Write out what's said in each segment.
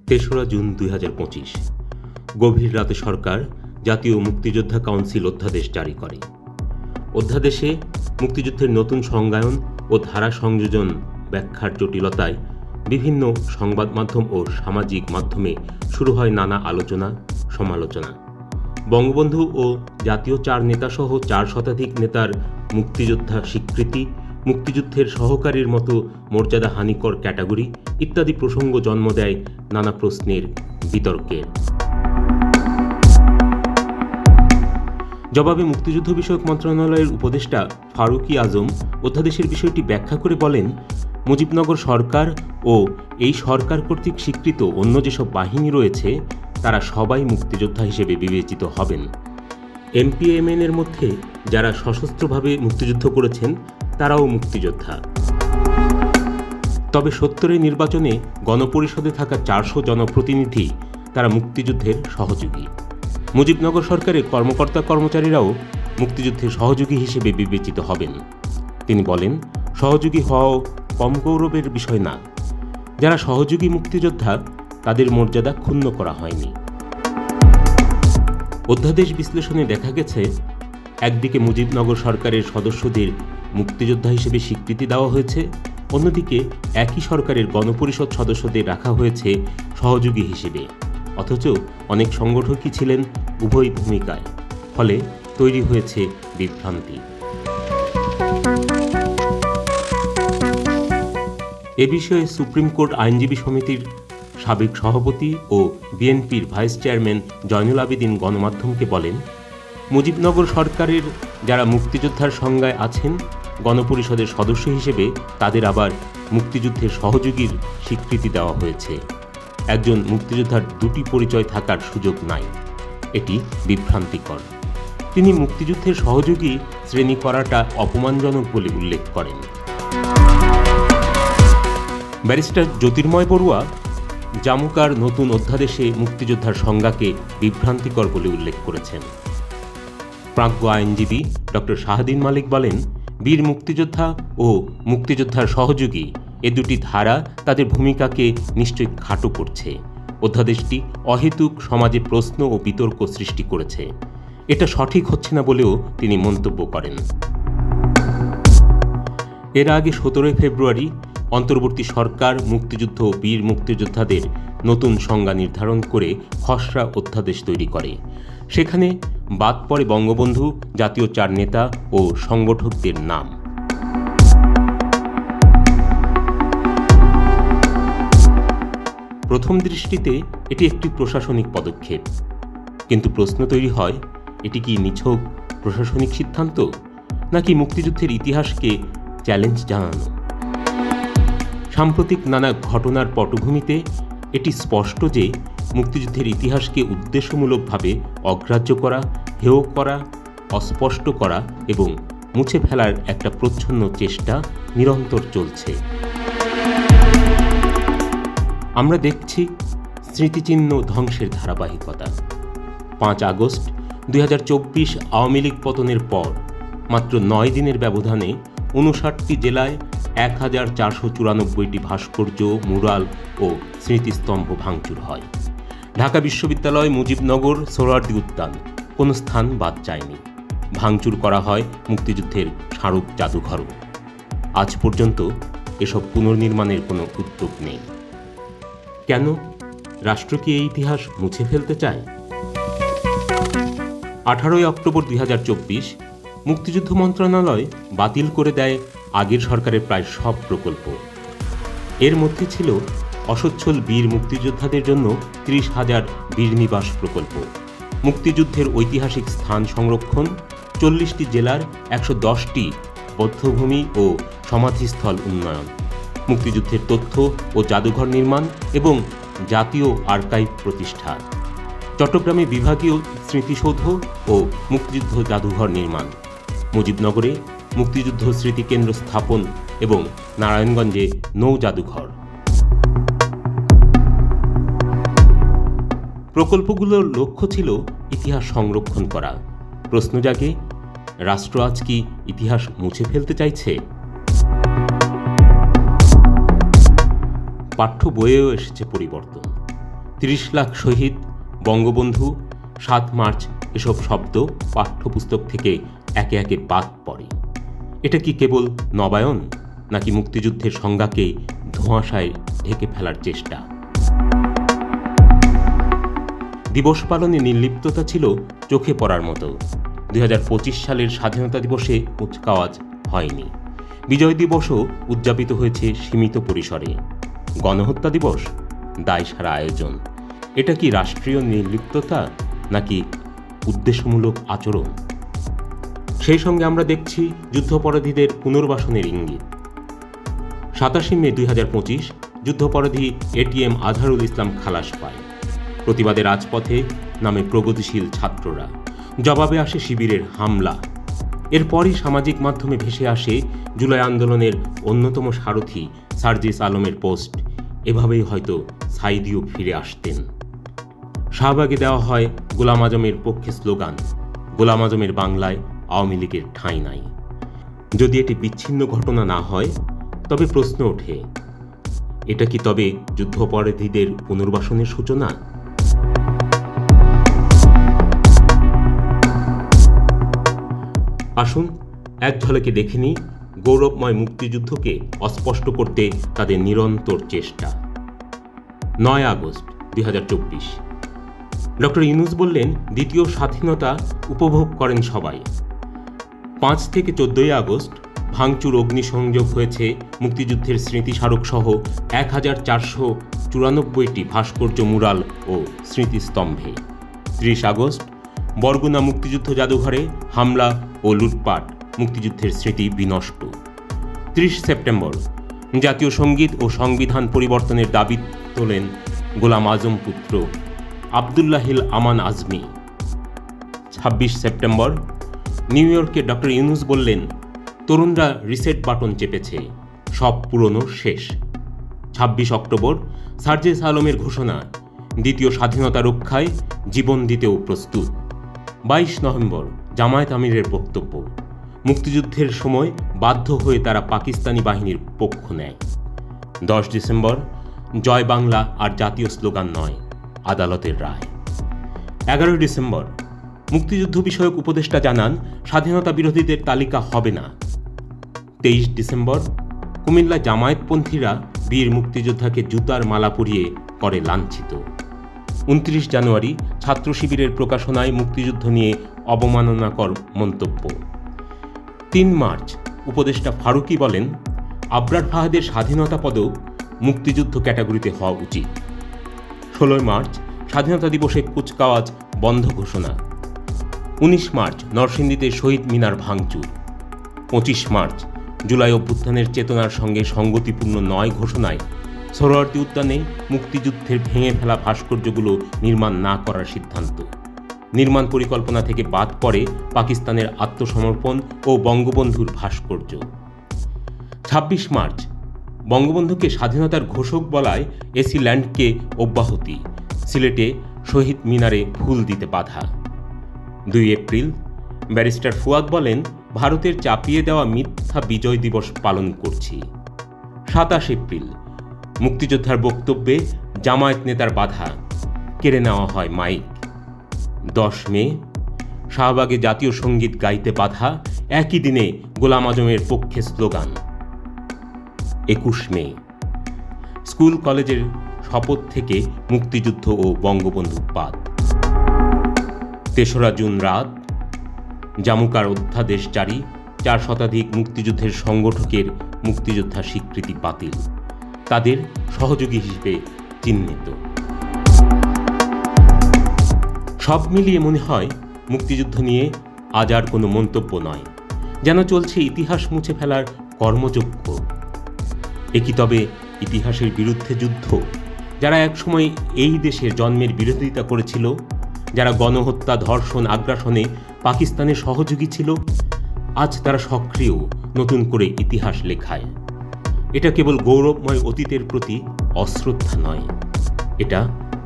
তেসরা জুন 2025 গভীর রাতে সরকার জাতীয় মুক্তিযোদ্ধা কাউন্সিল অধ্যাদেশ জারি করে। অধ্যাদেশে মুক্তিযুদ্ধের নতুন সংজ্ঞায়ন ও ধারা সংযোজন ব্যাখ্যার জটিলতায় বিভিন্ন সংবাদ মাধ্যম ও সামাজিক মাধ্যমে শুরু হয় নানা আলোচনা সমালোচনা। বঙ্গবন্ধু ও জাতীয় 4 নেতাসহ 4 শতাধিক নেতার মুক্তিযোদ্ধা স্বীকৃতি, মুক্তিযুদ্ধের সহকারীর মতো মর্যাদাহানিকর ক্যাটাগরি ইত্যাদি প্রসঙ্গ জন্ম দেয় নানা প্রশ্নের বিতর্কের। জবাবে মুক্তিযুদ্ধ বিষয়ক মন্ত্রণালয়ের উপদেষ্টা ফারুকী আজম অধ্যাদেশের বিষয়টি ব্যাখ্যা করে বলেন, মুজিবনগর সরকার ও এই সরকার কর্তৃক স্বীকৃত অন্য যেসব বাহিনী রয়েছে তারা সবাই মুক্তিযোদ্ধা হিসেবে বিবেচিত হবেন। এমপিএমএন এর মধ্যে যারা সশস্ত্রভাবে মুক্তিযুদ্ধ করেছেন তারাও মুক্তিযোদ্ধা। তবে 70-এর নির্বাচনে গণপরিষদে থাকা 400 জনপ্রতিনিধি তারা মুক্তিযুদ্ধের সহযোগী। মুজিবনগর সরকারের কর্মকর্তা কর্মচারীরাও মুক্তিযুদ্ধের সহযোগী হিসেবে বিবেচিত হবেন। তিনি বলেন, সহযোগী হওয়াও কম গৌরবের বিষয় না। যারা সহযোগী মুক্তিযোদ্ধা তাদের মর্যাদা ক্ষুণ্ণ করা হয়নি। অধ্যাদেশ বিশ্লেষণে দেখা গেছে, একদিকে মুজিবনগর সরকারের সদস্যদের মুক্তিযোদ্ধা হিসেবে স্বীকৃতি দেওয়া হয়েছে, অন্যদিকে একই সরকারের গণপরিষদ সদস্যদের রাখা হয়েছে সহযোগী হিসেবে, অথচ অনেক সংগঠকই ছিলেন উভয় ভূমিকায়। ফলে তৈরি হয়েছে বিভ্রান্তি। এ বিষয়ে সুপ্রিম কোর্ট আইনজীবী সমিতির সাবেক সভাপতি ও বিএনপির ভাইস চেয়ারম্যান জয়নুল আবেদিন গণমাধ্যমকে বলেন, মুজিবনগর সরকারের যারা মুক্তিযোদ্ধার সংজ্ঞায় আছেন গণপরিষদের সদস্য হিসেবে তাদের আবার মুক্তিযুদ্ধের সহযোগীর স্বীকৃতি দেওয়া হয়েছে। একজন মুক্তিযোদ্ধার দুটি পরিচয় থাকার সুযোগ নাই, এটি বিভ্রান্তিকর। তিনি মুক্তিযুদ্ধের সহযোগী শ্রেণী করাটা অপমানজনক বলে উল্লেখ করেন। ব্যারিস্টার জ্যোতির্ময় বড়ুয়া জামুকার নতুন অধ্যাদেশে মুক্তিযোদ্ধার সংজ্ঞাকে বিভ্রান্তিকর বলে উল্লেখ করেছেন। প্রাজ্ঞ আইনজীবী ডক্টর শাহদিন মালিক বলেন, বীর মুক্তিযোদ্ধা ও মুক্তিযোদ্ধার সহযোগী এ দুটি ধারা তাদের ভূমিকাকে নিশ্চয়ই খাটো করছে। অধ্যাদেশটি অহেতুক সমাজে প্রশ্ন ও বিতর্ক সৃষ্টি করেছে। এটা সঠিক হচ্ছে না বলেও তিনি মন্তব্য করেন। এর আগে 17 ফেব্রুয়ারি অন্তর্বর্তী সরকার মুক্তিযুদ্ধ ও বীর মুক্তিযোদ্ধাদের নতুন সংজ্ঞা নির্ধারণ করে খসড়া অধ্যাদেশ তৈরি করে। সেখানে বাদ পড়ে বঙ্গবন্ধু, জাতীয় 4 নেতা ও সংগঠকদের নাম। প্রথম দৃষ্টিতে এটি একটি প্রশাসনিক পদক্ষেপ, কিন্তু প্রশ্ন তৈরি হয়, এটি কি নিছক প্রশাসনিক সিদ্ধান্ত নাকি মুক্তিযুদ্ধের ইতিহাসকে চ্যালেঞ্জ জানানো? সাম্প্রতিক নানা ঘটনার পটভূমিতে এটি স্পষ্ট যে মুক্তিযুদ্ধের ইতিহাসকে উদ্দেশ্যমূলকভাবে অগ্রাহ্য করা, হেয় করা, অস্পষ্ট করা এবং মুছে ফেলার একটা প্রচ্ছন্ন চেষ্টা নিরন্তর চলছে। আমরা দেখছি স্মৃতিচিহ্ন ধ্বংসের ধারাবাহিকতা। 5 আগস্ট 2024 আওয়ামী লীগ পতনের পর মাত্র 9 দিনের ব্যবধানে 59টি জেলায় 1494টি ভাস্কর্য, মুরাল ও স্মৃতিস্তম্ভ ভাঙচুর হয়। ঢাকা বিশ্ববিদ্যালয়, মুজিবনগর, সোহরাওয়ার্দী উদ্যান কোনো স্থান বাদ যায়নি। ভাঙচুর করা হয় মুক্তিযুদ্ধের স্মারক জাদুঘরও। আজ পর্যন্ত এসব পুনর্নির্মাণের কোনো উদ্যোগ নেই। কেন? রাষ্ট্র কি এই ইতিহাস মুছে ফেলতে চায়? 18 অক্টোবর 2024 মুক্তিযুদ্ধ মন্ত্রণালয় বাতিল করে দেয় আগের সরকারের প্রায় সব প্রকল্প। এর মধ্যে ছিল অসচ্ছল বীর মুক্তিযোদ্ধাদের জন্য 30,000 বীর নিবাস প্রকল্প, মুক্তিযুদ্ধের ঐতিহাসিক স্থান সংরক্ষণ, 40টি জেলার 110টি বধ্যভূমি ও সমাধিস্থল উন্নয়ন, মুক্তিযুদ্ধের তথ্য ও জাদুঘর নির্মাণ এবং জাতীয় আর্কাইভ প্রতিষ্ঠা, চট্টগ্রামে বিভাগীয় স্মৃতিসৌধ ও মুক্তিযুদ্ধ জাদুঘর নির্মাণ, মুজিবনগরে মুক্তিযুদ্ধ স্মৃতিকেন্দ্র স্থাপন এবং নারায়ণগঞ্জে নৌ জাদুঘর। প্রকল্পগুলোর লক্ষ্য ছিল ইতিহাস সংরক্ষণ করা। প্রশ্ন জাগে, রাষ্ট্র আজ কি ইতিহাস মুছে ফেলতে চাইছে? পাঠ্য বইয়েও এসেছে পরিবর্তন। 30 লাখ শহীদ, বঙ্গবন্ধু, 7 মার্চ এসব শব্দ পাঠ্যপুস্তক থেকে একে একে বাদ পড়ে। এটা কি কেবল নবায়ন, নাকি মুক্তিযুদ্ধের সংজ্ঞাকে ধোঁয়াশায় ঢেকে ফেলার চেষ্টা? দিবস পালনে নির্লিপ্ততা ছিল চোখে পড়ার মতো। 2025 সালের স্বাধীনতা দিবসে কুচকাওয়াজ হয়নি। বিজয় দিবসও উদযাপিত হয়েছে সীমিত পরিসরে। গণহত্যা দিবস দায়সারা আয়োজন। এটা কি রাষ্ট্রীয় নির্লিপ্ততা, নাকি উদ্দেশ্যমূলক আচরণ? সেই সঙ্গে আমরা দেখছি যুদ্ধাপরাধীদের পুনর্বাসনের ইঙ্গিত। 27 মে 2025 যুদ্ধাপরাধী এটিএম আজহারুল ইসলাম খালাস পায়। প্রতিবাদে রাজপথে নামে প্রগতিশীল ছাত্ররা। জবাবে আসে শিবিরের হামলা। এরপরই সামাজিক মাধ্যমে ভেসে আসে জুলাই আন্দোলনের অন্যতম সারথি সার্জিস আলমের পোস্ট, এভাবেই হয়তো সাইদিও ফিরে আসতেন। শাহবাগে দেওয়া হয় গোলাম আজমের পক্ষে স্লোগান, গোলাম আজমের বাংলায় আওয়ামী লীগের ঠাঁই নাই। যদি এটি বিচ্ছিন্ন ঘটনা না হয়, তবে প্রশ্ন ওঠে, এটা কি তবে যুদ্ধাপরাধীদের পুনর্বাসনের সূচনা? আসুন এক ঝলকে দেখে নিই গৌরবময় মুক্তিযুদ্ধকে অস্পষ্ট করতে তাদের নিরন্তর চেষ্টা। 9 আগস্ট 2024 ডক্টর ইউনূস বললেন, দ্বিতীয় স্বাধীনতা উপভোগ করেন সবাই। 5 থেকে 14 আগস্ট ভাঙচুর অগ্নিসংযোগ হয়েছে মুক্তিযুদ্ধের স্মৃতিস্মারক সহ 1494টি ভাস্কর্য, মুরাল ও স্মৃতিস্তম্ভে। 30 আগস্ট বরগুনা মুক্তিযুদ্ধ জাদুঘরে হামলা ও লুটপাট, মুক্তিযুদ্ধের স্মৃতি বিনষ্ট। 30 সেপ্টেম্বর জাতীয় সঙ্গীত ও সংবিধান পরিবর্তনের দাবি তোলেন গোলাম আজম পুত্র আবদুল্লাহিল আমান আজমি। 26 সেপ্টেম্বর নিউ ইয়র্কে ডক্টর ইউনূস বললেন, তরুণরা রিসেট বাটন চেপেছে, সব পুরনো শেষ। 26 অক্টোবর সার্জিস আলমের ঘোষণা, দ্বিতীয় স্বাধীনতা রক্ষায় জীবন দিতেও প্রস্তুত। 22 নভেম্বর জামায়াত আমিরের বক্তব্য, মুক্তিযুদ্ধের সময় বাধ্য হয়ে তারা পাকিস্তানি বাহিনীর পক্ষ নেয়। 10 ডিসেম্বর জয় বাংলা আর জাতীয় স্লোগান নয়, আদালতের রায়। 11 ডিসেম্বর মুক্তিযুদ্ধ বিষয়ক উপদেষ্টা জানান, স্বাধীনতা বিরোধীদের তালিকা হবে না। 23 ডিসেম্বর কুমিল্লা জামায়াতপন্থীরা বীর মুক্তিযোদ্ধাকে জুতার মালা পরিয়ে করে লাঞ্ছিত। 29 জানুয়ারি ছাত্র শিবিরের প্রকাশনায় মুক্তিযুদ্ধ নিয়ে অবমাননাকর মন্তব্য। 3 মার্চ উপদেষ্টা ফারুকী বলেন, আবরার ফাহাদের স্বাধীনতা পদক মুক্তিযুদ্ধ ক্যাটাগরিতে হওয়া উচিত। 16 মার্চ স্বাধীনতা দিবসে কুচকাওয়াজ বন্ধ ঘোষণা। 19 মার্চ নরসিংদীতে শহীদ মিনার ভাঙচুর। 25 মার্চ জুলাই অভ্যুত্থানের চেতনার সঙ্গে সঙ্গতিপূর্ণ নয় ঘোষণায় সোহরাওয়ার্দী উদ্যানে মুক্তিযুদ্ধের ভেঙে ফেলা ভাস্কর্যগুলো নির্মাণ না করার সিদ্ধান্ত। নির্মাণ পরিকল্পনা থেকে বাদ পড়ে পাকিস্তানের আত্মসমর্পণ ও বঙ্গবন্ধুর ভাস্কর্য। 26 মার্চ বঙ্গবন্ধুকে স্বাধীনতার ঘোষক বলায় এসি ল্যান্ডকে অব্যাহতি, সিলেটে শহীদ মিনারে ফুল দিতে বাধা। 2 এপ্রিল ব্যারিস্টার ফুয়াদ বলেন, ভারতের চাপিয়ে দেওয়া মিথ্যা বিজয় দিবস পালন করছি। 27 এপ্রিল মুক্তিযোদ্ধার বক্তব্যে জামায়াত নেতার বাধা, কেড়ে নেওয়া হয় মাইক। 10 মে শাহবাগে জাতীয় সঙ্গীত গাইতে বাধা, একই দিনে গোলাম আজমের পক্ষে স্লোগান। 21 মে স্কুল কলেজের শপথ থেকে মুক্তিযুদ্ধ ও বঙ্গবন্ধু বাদ। 3রা জুন রাত জামুকার অধ্যাদেশ জারি, 4 শতাধিক মুক্তিযুদ্ধের সংগঠকের মুক্তিযোদ্ধা স্বীকৃতি বাতিল, তাদের সহযোগী হিসেবে চিহ্নিত। সব মিলিয়ে মনে হয় মুক্তিযুদ্ধ নিয়ে আজ আর কোনো মন্তব্য নয়, যেন চলছে ইতিহাস মুছে ফেলার কর্মযজ্ঞ। কি তবে ইতিহাসের বিরুদ্ধে যুদ্ধ? যারা একসময় এই দেশের জন্মের বিরোধিতা করেছিল, যারা গণহত্যা, ধর্ষণ, আগ্রাসনে পাকিস্তানের সহযোগী ছিল, আজ তারা সক্রিয় নতুন করে ইতিহাস লেখায়। এটা কেবল গৌরবময় অতীতের প্রতি অশ্রদ্ধা নয়, এটা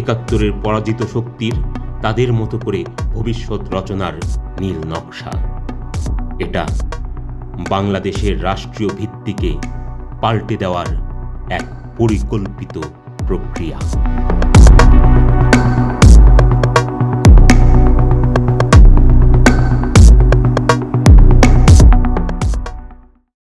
৭১-এর পরাজিত শক্তির তাদের মতো করে ভবিষ্যৎ রচনার নীল নকশা। এটা বাংলাদেশের রাষ্ট্রীয় ভিত্তিকে পাল্টে দেওয়ার এক পরিকল্পিত প্রক্রিয়া।